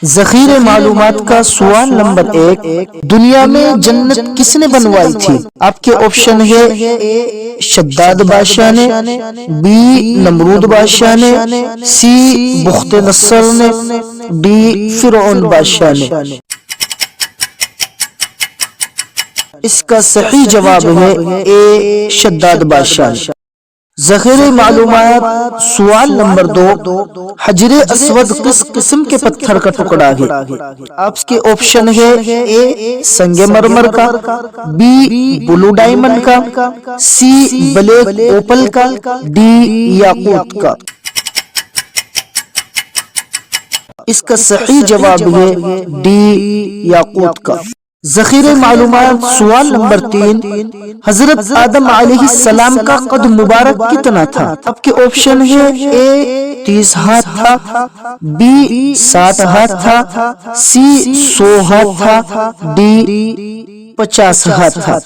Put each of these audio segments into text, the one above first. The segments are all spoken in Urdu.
ذخیرے معلومات کا سوال نمبر 1، دنیا میں جنت کس نے بنوائی تھی؟ آپ کے آپشن ہے اے شداد بادشاہ نے، بی نمرود بادشاہ نے، سی بخت نصر نے، ڈی فرعون بادشاہ نے۔ اس کا صحیح جواب ہے اے شداد بادشاہ نے۔ ذخیرے معلومات سوال نمبر 2، حجر اسود کس قسم کے پتھر کا ٹکڑا ہے؟ آپ کے آپشن ہے اے سنگ مرمر کا، بی بلو ڈائمنڈ کا، سی بلیک اوپل کا، ڈی یاقوت کا۔ اس کا صحیح جواب ہے ڈی یاقوت کا۔ ذخیرے معلومات سوال نمبر 3، حضرت آدم علیہ السلام کا قد مبارک کتنا تھا؟ آپ کے آپشن ہے اے 30 ہاتھ تھا، بی 60 ہاتھ تھا، سی 100 ہاتھ تھا، ڈی 50 ہاتھ تھا۔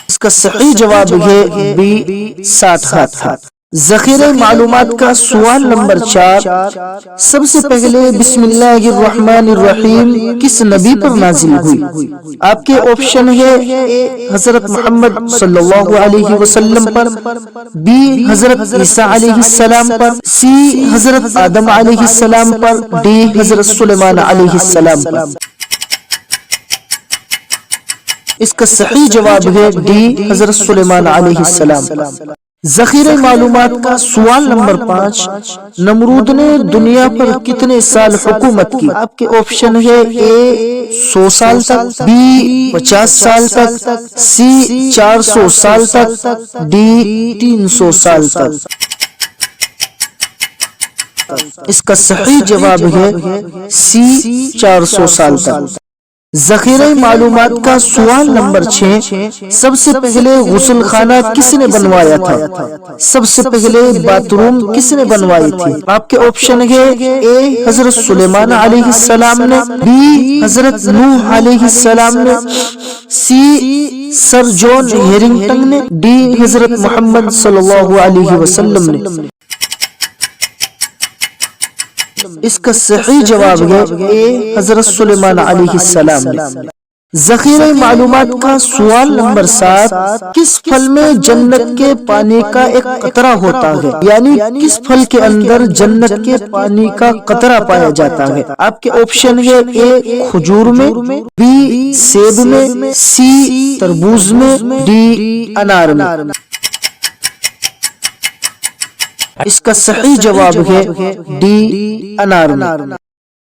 اس کا صحیح جواب ہے بی 60 ہاتھ تھا۔ ذخیرہ معلومات کا سوال نمبر 4، سب سے پہلے بسم اللہ الرحمن الرحیم کس نبی پر نازل ہوئی؟ آپ کے آپشن ہے اے حضرت محمد صلی اللہ علیہ وسلم پر، بی حضرت عیسیٰ علیہ السلام پر، سی حضرت آدم علیہ السلام پر، ڈی حضرت سلیمان علیہ السلام پر۔ اس کا صحیح جواب ہے ڈی حضرت سلیمان علیہ السلام۔ ذخیرہ معلومات کا سوال نمبر 5، نمرود نے دنیا پر کتنے سال حکومت کی؟ آپ کے آپشن ہے اے 100 سال تک، بی 50 سال تک، سی 400 سال تک، ڈی 300 سال تک۔ اس کا صحیح جواب ہے سی 400 سال تک۔ ذخیرہ معلومات کا سوال نمبر 6، سب سے پہلے غسل خانہ کس نے بنوایا تھا؟ سب سے پہلے باتھ روم کس نے بنوائی تھی؟ آپ کے آپشن ہے اے حضرت سلیمان علیہ السلام نے، بی حضرت نوح علیہ السلام نے، سی سر جان ہیرنگٹن نے، ڈی حضرت محمد صلی اللہ علیہ وسلم نے۔ اس کا صحیح جواب ہے اے حضرت سلیمان علیہ السلام نے۔ ذخیرہ معلومات کا سوال نمبر 7، کس پھل میں جنت کے پانی کا ایک قطرہ ہوتا ہے؟ یعنی کس پھل کے اندر جنت کے پانی کا قطرہ پایا جاتا ہے؟ آپ کے آپشن ہے اے کھجور میں، بی سیب میں، سی تربوز میں، ڈی انار میں۔ اس کا صحیح جواب ہے ڈی انار میں۔